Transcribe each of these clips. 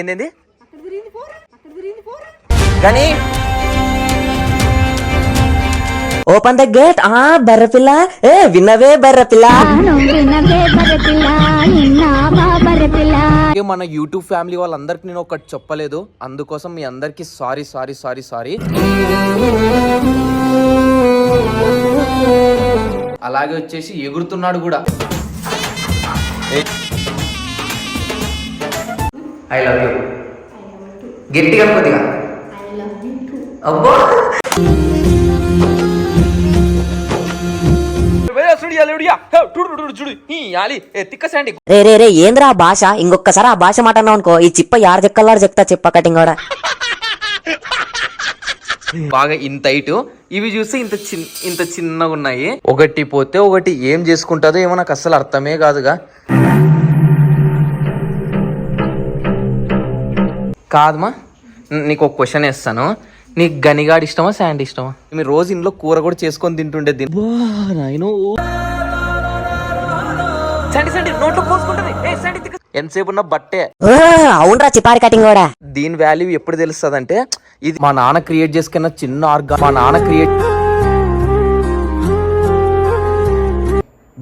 ఏంది కానీ open the gate. బర్రపిల్ల విన్నవే బర్రపిల్ల. మన యూట్యూబ్ ఫ్యామిలీ వాళ్ళందరికి నేను ఒకటి చెప్పలేదు, అందుకోసం మీ అందరికి సారీ సారీ సారీ సారీ. అలాగే వచ్చేసి ఎగురుతున్నాడు కూడా. ఐ లవ్ యూ గట్టిగా కొద్దిగా. అబ్బో రే ఏంద్రా ఆ భాష? ఇంకొకసారి ఆ భాష మాట అన్నావు అనుకో, ఈ చిప్ప యారు చెక్కలారు చెప్తా చిప్ప కటింగ్ కూడా. బాగా ఇంత హైట్, ఇవి చూస్తే ఇంత చిన్నగా ఉన్నాయి. ఒకటి పోతే ఒకటి ఏం చేసుకుంటుందో ఏమో నాకు అస్సలు అర్థమే కాదుగా. కాదమ్మా, నీకు ఒక క్వశ్చన్ వేస్తాను. నీకు గనిగాడు ఇష్టమా శాండ్ ఇష్టమా? మీరు రోజు ఇంట్లో కూర కూడా చేసుకొని తింటుండే. ఎంతసేపు ఉన్న బట్టే. అవునరా చిపారి కటింగ్ కూడా. దీని వాల్యూ ఎప్పుడు తెలుస్తుంది అంటే, ఇది మా నాన్న క్రియేట్ చేసుకున్న చిన్న ఆర్గాన్. మా నాన్న క్రియేట్.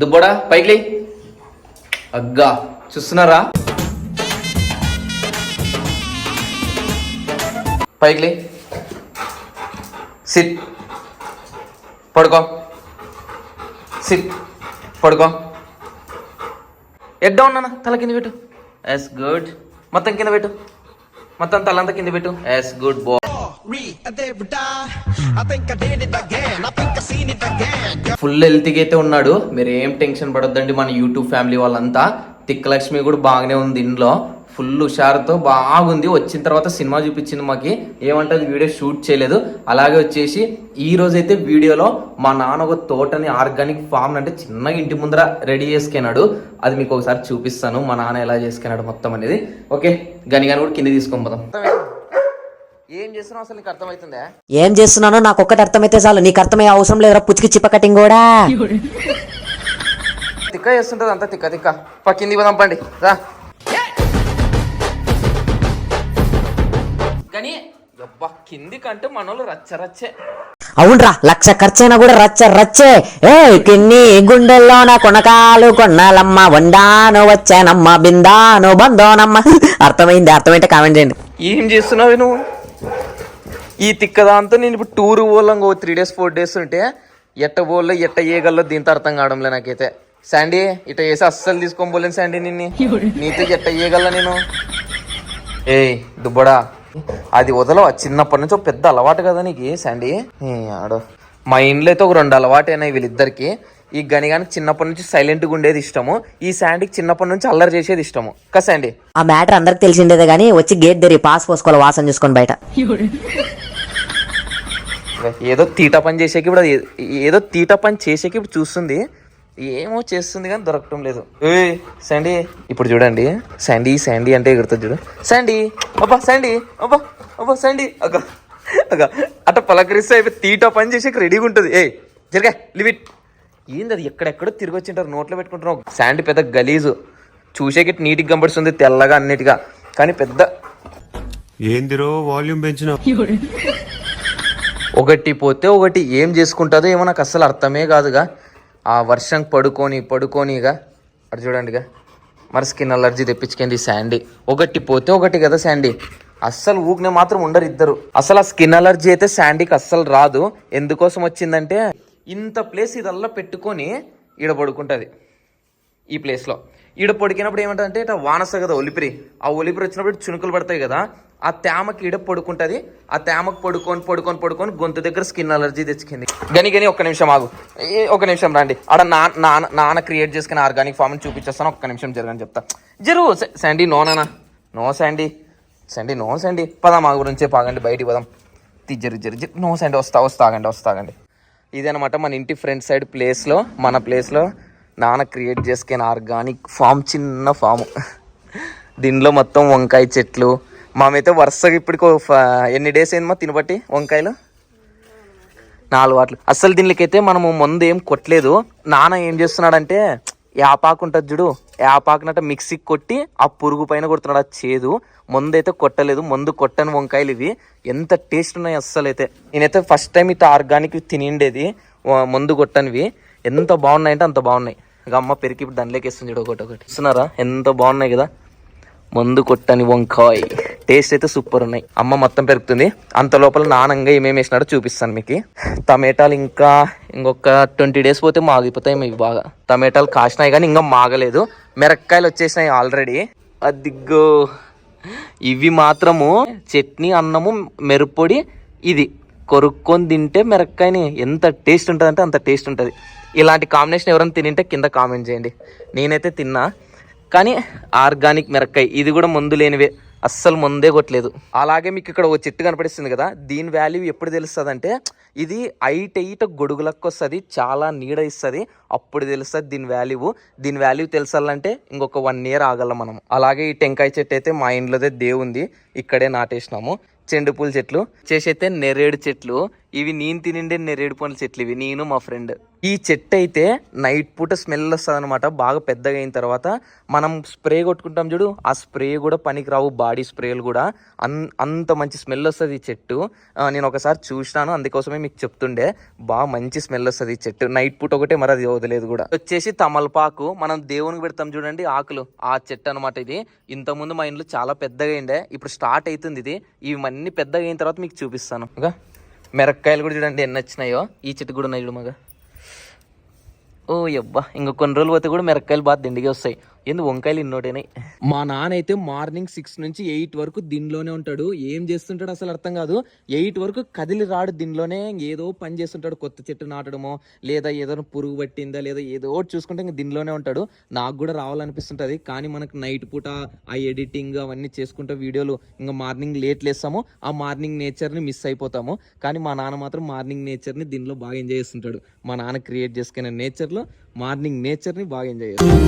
దుబ్బడా పైకి అగ్గా చూస్తున్నారా? పైకి సిట్ పడుకో. సిట్ పడుకో. ఎడ్ డౌన్ నాన్న, తల కింద పెట్టు. Yes good. మొత్తం కింద పెట్టు. మొత్తం తలంతా కింద పెట్టు. Yes good bye. ఫుల్ హెల్తీగా అయితే ఉన్నాడు, మీరు ఏం టెన్షన్ పడొద్దండి. మన యూట్యూబ్ ఫ్యామిలీ వాళ్ళంతా. తిక్కలక్ష్మి కూడా బాగానే ఉంది ఇంట్లో, ఫుల్ హుషారుతో బాగుంది. వచ్చిన తర్వాత సినిమా చూపించింది మాకి, ఏమంటే వీడియో షూట్ చేయలేదు. అలాగే వచ్చేసి ఈ రోజైతే వీడియోలో మా నాన్న ఒక తోటని ఆర్గానిక్ ఫామ్ అంటే చిన్నగా ఇంటి ముందర రెడీ చేసుకున్నాడు. అది మీకు ఒకసారి చూపిస్తాను, మా నాన్న ఎలా చేసుకున్నాడు మొత్తం అనేది. ఓకే, గనిగాని కూడా కింద తీసుకొని పోదాం. ఏం చేస్తున్నావు అసలు నీకు అర్థమవుతుందా? ఏం చేస్తున్నానో నాకు ఒక్కటి అర్థమైతే చాలు, నీకు అర్థమయ్యే అవసరం లేదురా పుచ్చికి చిప్ప కటింగ్ కూడా. తిక్క చేస్తుంటది అంతా తిక్క తిక్క. కింది పోదాం పండి రా. కానీ కింది కంటే మనోళ్ళు రచ్చరచ్చే. అవునరా, 1,00,000 ఖర్చైనా కూడా రచ్చే. కిన్ని గుండెల్లోన కొనకాలు కొన్నాలమ్మ, వండాను వచ్చానమ్మ, బిందాను బందోనమ్మ. అర్థమైతే కామెంట్ చేయండి. ఏం చేస్తున్నావు నువ్వు? ఈ తిక్కదాంతో నేను ఇప్పుడు టూర్ పోలం 3 days 4 days ఉంటే ఎట్ట పోల్లో ఎట్ట ఏగల్లో దీంతో అర్థం కావడంలే నాకైతే. శాండీ ఇట్ట చేసి అస్సలు తీసుకొని పోలేను శాండీ, నీతో ఎట్ట ఏగల నేను. దుబ్బడా అది వదలవా? చిన్నప్పటి నుంచి ఒక పెద్ద అలవాటు కదా నీకు శాండీ. ఆడో మా ఇంట్లో అయితే ఒక 2 అలవాటు అయినాయి వీళ్ళిద్దరికి. ఈ గనిగానికి చిన్నప్పటి నుంచి సైలెంట్గా ఉండేది ఇష్టము, ఈ శాండీకి చిన్నప్పటి నుంచి అల్లరి చేసేది ఇష్టము. కదా శాండీ? ఆ మ్యాటర్ అందరికి తెలిసిండేదే కానీ వచ్చి గేట్ దగ్గర పాస్ పోసుకోవాలి, వాసన చూసుకొని బయట. ఏదో తీట పని చేసేకి ఇప్పుడు చూస్తుంది, ఏమో చేస్తుంది కానీ దొరకటం లేదు. శాండీ ఇప్పుడు చూడండి, శాండీ అంటే ఎగురుతుంది చూడు. శాండీ అబ్బా, శాండీ అబ్బా అబ్బా, శాండీ అక్క అక్క అట్ట పలకరిస్తే అయిపోయి తీట పని చేసేకి రెడీగా ఉంటుంది. జరిగా లిమిట్ ఏంది అది? ఎక్కడెక్కడో తిరిగి వచ్చింటారు, నోట్లో పెట్టుకుంటున్నావు. శాండీ పెద్ద గలీజు, చూసేకి నీట్గా కనబడుతుంది తెల్లగా అన్నిటిగా, కానీ పెద్ద ఏందిరో వాల్యూమ్ పెంచిన. ఒకటి పోతే ఒకటి ఏం చేసుకుంటుందో ఏమో నాకు అస్సలు అర్థమే కాదుగా. ఆ వర్షం పడుకోనిగా అటు చూడండిగా, మరి స్కిన్ అలర్జీ తెప్పించుకుంది శాండీ. ఒకటి పోతే ఒకటి కదా శాండీ, అస్సలు ఊకినే మాత్రం ఉండరు ఇద్దరు. అసలు ఆ స్కిన్ అలర్జీ అయితే శాండీకి అస్సలు రాదు. ఎందుకోసం వచ్చిందంటే, ఇంత ప్లేస్ ఇదల్లా పెట్టుకొని ఈడ పడుకుంటుంది. ఈ ప్లేస్లో ఈడ పడుకున్నప్పుడు ఏమంటుందంటే ఇట్లా వానస కదా ఒలిపిరి, ఆ ఒలిపిరి వచ్చినప్పుడు చునుకులు పడతాయి కదా, ఆ తేమకి ఈడ పడుకుంటుంది. ఆ తేమకు పడుకొని గొంతు దగ్గర స్కిన్ అలర్జీ తెచ్చుకుంది. గని ఒక్క నిమిషం ఆగు, ఒక నిమిషం రండి. ఆడ నాన్న క్రియేట్ చేసుకున్న ఆర్గానిక్ ఫామ్ చూపించేస్తాను, ఒక్క నిమిషం జరగని చెప్తా. జరు శాండీ నోనా నో శాండీ నో శాండీ పదా, మా గురించే పాగండి, బయటికి పదాం. జరు నో శాండీ వస్తాగండి. ఇదనమాట మన ఇంటి ఫ్రంట్ సైడ్ ప్లేస్లో, మన ప్లేస్లో నాన్న క్రియేట్ చేసుకున్న ఆర్గానిక్ ఫామ్, చిన్న ఫాము. దీనిలో మొత్తం వంకాయ చెట్లు. మామైతే వరుసగా ఇప్పటికి ఎన్ని డేస్ అయిందమ్మా తినబట్టి వంకాయలు? 4 వాట్లు. అస్సలు దీనికైతే మనము మందు ఏం కొట్టలేదు. నాన్న ఏం చేస్తున్నాడంటే యాపాకు ఉంటుంది చూడు, యాపాకునట మిక్సీకి కొట్టి ఆ పురుగు పైన కొడుతున్నాడు. ఆ చేదు మందు అయితే కొట్టలేదు, మందు కొట్టని వంకాయలు ఇవి. ఎంత టేస్ట్ ఉన్నాయి అస్సలు అయితే. నేనైతే ఫస్ట్ టైం ఇట్లా ఆర్గానిక్ తినిండేది, మందు కొట్టనివి. ఎంత బాగున్నాయంటే అంత బాగున్నాయి. ఇక అమ్మ పెరిగి ఇప్పుడు దానిలోకి వేస్తుంది చూడు, ఒకటి ఇస్తున్నారా, ఎంత బాగున్నాయి కదా. మందు కొట్టని వంకాయ టేస్ట్ అయితే సూపర్ ఉన్నాయి. అమ్మ మొత్తం పెరుగుతుంది. అంత లోపల నానంగా ఏమేమి వేసినాడో చూపిస్తాను మీకు. టమాటాలు ఇంకా ఇంకొక 20 days పోతే మాగిపోతాయి ఇవి బాగా. టమాటాలు కాసినాయి కానీ ఇంకా మాగలేదు. మిరపకాయలు వచ్చేసినాయి ఆల్రెడీ. అదిగో ఇవి మాత్రము చట్నీ, అన్నము, మిరప్పొడి, ఇది కొరుక్కొని తింటే మిరపకాయని ఎంత టేస్ట్ ఉంటుంది అంటే అంత టేస్ట్ ఉంటుంది. ఇలాంటి కాంబినేషన్ ఎవరైనా తినింటే కింద కామెంట్ చేయండి. నేనైతే తిన్నా. కానీ ఆర్గానిక్ మిరపకాయ, ఇది కూడా మందు లేనివే, అస్సలు మందే కొట్టలేదు. అలాగే మీకు ఇక్కడ ఒక చెట్టు కనపడిస్తుంది కదా, దీని వాల్యూ ఎప్పుడు తెలుస్తుంది అంటే ఇది హైట్ గొడుగులకు వస్తుంది, చాలా నీడ ఇస్తుంది, అప్పుడు తెలుస్తుంది దీని వాల్యూ. దీని వాల్యూ తెలుసాలంటే ఇంకొక 1 year ఆగలం మనం. అలాగే ఈ టెంకాయ చెట్టు అయితే మా ఇంట్లోదే దేవుంది, ఇక్కడే నాటేసినాము. చెండు పూల చెట్లు చేసైతే నెరేడు చెట్లు, ఇవి నేను తినిండే నెరేడు పండ్ల చెట్లు ఇవి, నేను మా ఫ్రెండ్. ఈ చెట్టు అయితే నైట్ పూట స్మెల్ వస్తుంది అనమాట. బాగా పెద్దగా అయిన తర్వాత మనం స్ప్రే కొట్టుకుంటాం చూడు, ఆ స్ప్రే కూడా పనికి రావు, బాడీ స్ప్రేలు కూడా. అంత మంచి స్మెల్ వస్తుంది ఈ చెట్టు. నేను ఒకసారి చూసినాను, అందుకోసమే మీకు చెప్తుండే. బాగా మంచి స్మెల్ వస్తుంది ఈ చెట్టు. నైట్ పూట ఒకటే, మరి అది వదిలేదు కూడా. వచ్చేసి తమలపాకు, మనం దేవునికి పెడతాం చూడండి ఆకులు, ఆ చెట్టు అనమాట ఇది. ఇంతకుముందు మా ఇంట్లో చాలా పెద్దగా అయిండే, ఇప్పుడు స్టార్ట్ అవుతుంది ఇది. ఇవన్నీ పెద్దగా అయిన తర్వాత మీకు చూపిస్తాను. మిరపకాయలు కూడా చూడండి ఎన్ని వచ్చినాయో. ఈ చెట్టు కూడా ఉన్నాయి చూడు మగ. ఓ యబ్బా, ఇంకా కొన్ని రోజులు పోతే కూడా మిరపకాయలు బాగా దిండిగా వస్తాయి. ఎందుకు వంకాయలు ఇన్నోటేనాయి. మా నాన్న అయితే మార్నింగ్ 6 నుంచి 8 వరకు దీనిలోనే ఉంటాడు. ఏం చేస్తుంటాడు అసలు అర్థం కాదు. 8 వరకు కదిలి రాడు, దీనిలోనే ఏదో పని చేస్తుంటాడు. కొత్త చెట్టు నాటడమో, లేదా ఏదో పురుగు పట్టిందా, లేదా ఏదో చూసుకుంటే ఇంకా దీనిలోనే ఉంటాడు. నాకు కూడా రావాలనిపిస్తుంటుంది, కానీ మనకు నైట్ పూట ఆ ఎడిటింగ్ అవన్నీ చేసుకుంటే వీడియోలు ఇంకా మార్నింగ్ లేట్ లేస్తాము, ఆ మార్నింగ్ నేచర్ని మిస్ అయిపోతాము. కానీ మా నాన్న మాత్రం మార్నింగ్ నేచర్ని దీనిలో బాగా ఎంజాయ్ చేస్తుంటాడు. మా నాన్న క్రియేట్ చేసుకునే నేచర్లో మార్నింగ్ నేచర్ని బాగా ఎంజాయ్ చేస్తాడు.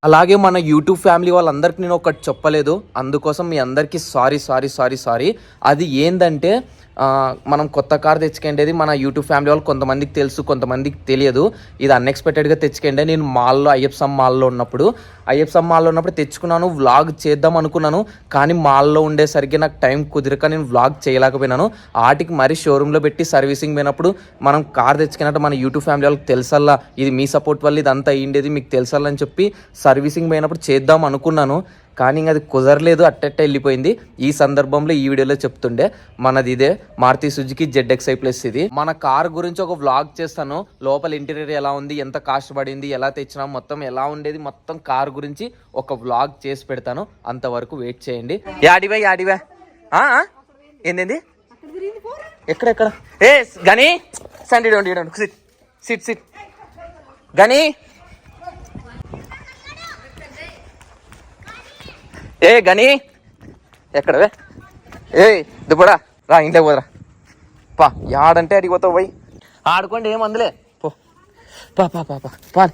అలాగే మన యూట్యూబ్ ఫ్యామిలీ వాళ్ళందరికీ నేను ఒకటి చెప్పలేదు, అందుకోసం మీ అందరికీ సారీ. అది ఏంటంటే మనం కొత్త కార్ తెచ్చుకేండేది మన యూట్యూబ్ ఫ్యామిలీ వాళ్ళు కొంతమందికి తెలుసు, కొంతమందికి తెలియదు. ఇది అన్ఎక్స్పెక్టెడ్గా తెచ్చుకేండే. నేను మాల్లో అయ్యప్ప మాల్లో ఉన్నప్పుడు తెచ్చుకున్నాను, వ్లాగ్ చేద్దాం అనుకున్నాను. కానీ మాల్లో ఉండేసరికి నాకు టైం కుదిరక నేను వ్లాగ్ చేయలేకపోయినాను. ఆటికి మరీ షోరూంలో పెట్టి సర్వీసింగ్ పోయినప్పుడు మనం కార్ తెచ్చుకున్నట్టు మన యూట్యూబ్ ఫ్యామిలీ వాళ్ళకి తెలుసల్లా, ఇది మీ సపోర్ట్ వల్ల ఇదంతా అయ్యిండేది మీకు తెలుసల్లని చెప్పి సర్వీసింగ్ పోయినప్పుడు చేద్దాం అనుకున్నాను. కానీ అది కుదరలేదు, అట్టట్ట వెళ్ళిపోయింది. ఈ సందర్భంలో ఈ వీడియోలో చెప్తుండే మనది ఇదే మారుతి సుజుకి ZXi+. ఇది మన కార్ గురించి ఒక వ్లాగ్ చేస్తాను. లోపల ఇంటీరియర్ ఎలా ఉంది, ఎంత కాస్ట్ పడింది, ఎలా తెచ్చినా, మొత్తం ఎలా ఉండేది, మొత్తం కార్ గురించి ఒక వ్లాగ్ చేసి పెడతాను. అంతవరకు వెయిట్ చేయండి. యాడివా ఏంది ఎక్కడ ఏ గని సండి సిట్ గని ఏ గని ఎక్కడవే, ఏ దుబ్బడా రా, ఇంట్లోకి పోదరా. పా యాడంటే అడిగి పోతావు పోయి ఆడుకోండి, ఏం అందులే పో. పా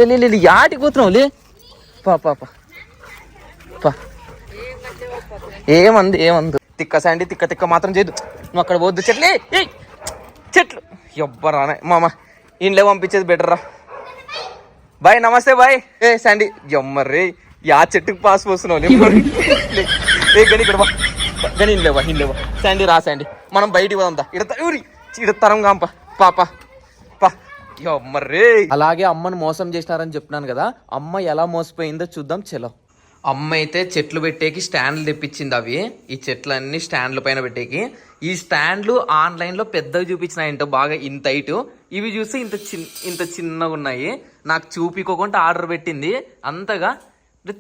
లే యాటికి పోతున్నావు లే. పా ఏమందు తిక్క శాండి, తిక్క మాత్రం చేయదు. నువ్వు అక్కడ పోద్దు. చెట్లు ఎవ్వరానే మామ, ఇంట్లో పంపించేది బెటర్ రా. బాయ్, నమస్తే బాయ్. ఏ శాండీ ఎమ్మర్రే, యా చెట్టుకు పాస్ పోస్తున్నావు. ఏ గని ఇక్కడ గని ఇంట్లేవా శాండీ, రా శాండీ, మనం బయటికి పోదాంతా. ఇడతరం కాంప పాప. అలాగే అమ్మను మోసం చేసినారని చెప్పినాను కదా, అమ్మ ఎలా మోసపోయిందో చూద్దాం. చలో. అమ్మ అయితే చెట్లు పెట్టేకి స్టాండ్లు తెప్పించింది. అవి ఈ చెట్లన్నీ స్టాండ్ల పైన పెట్టేకి. ఈ స్టాండ్లు ఆన్లైన్లో పెద్దవి చూపించినాయంట, బాగా ఇంత హైట్. ఇవి చూస్తే ఇంత చిన్నగా ఉన్నాయి. నాకు చూపించుకోకుండా ఆర్డర్ పెట్టింది. అంతగా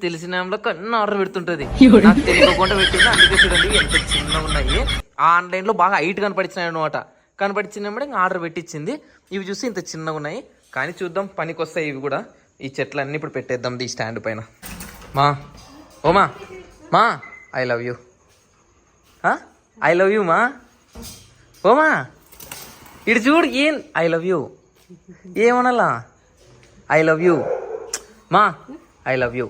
తెలిసిన కన్నా ఆర్డర్ పెడుతుంటది, నాకు తెలియకుండా పెట్టింది. అందుకే చూడండి ఎంత చిన్నగా ఉన్నాయి. ఆన్లైన్లో బాగా హైట్ కనపడిచ్చినాయి అనమాట. కనపడిచ్చినప్పుడు ఇంకా ఆర్డర్ పెట్టించింది. ఇవి చూసి ఇంత చిన్నగా ఉన్నాయి, కానీ చూద్దాం పనికి వస్తాయి ఇవి కూడా. ఈ చెట్లన్నీ ఇప్పుడు పెట్టేద్దాం ఈ స్టాండ్ పైన. మా ఐ లవ్ యూ మా. ఓమా ఇటు చూడు, ఏం ఐ లవ్ యూ ఏమనాలా? ఐ లవ్ యూ మా, ఐ లవ్ యూ.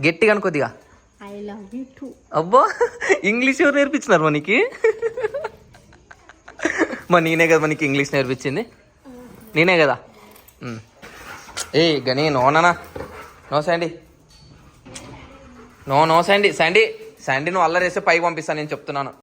గట్టిగా అనుకోద్దిగా. అబ్బో, ఇంగ్లీష్ ఎవరు నేర్పించినారు మనకి? మరి నేనే కదా నీకు ఇంగ్లీష్ నేర్పించింది, నేనే కదా. ఏ గని నోనా no Sandy, no Sandy, Sandy నువ్వు అల్లరేస్తే పైకి పంపిస్తాను నేను చెప్తున్నాను.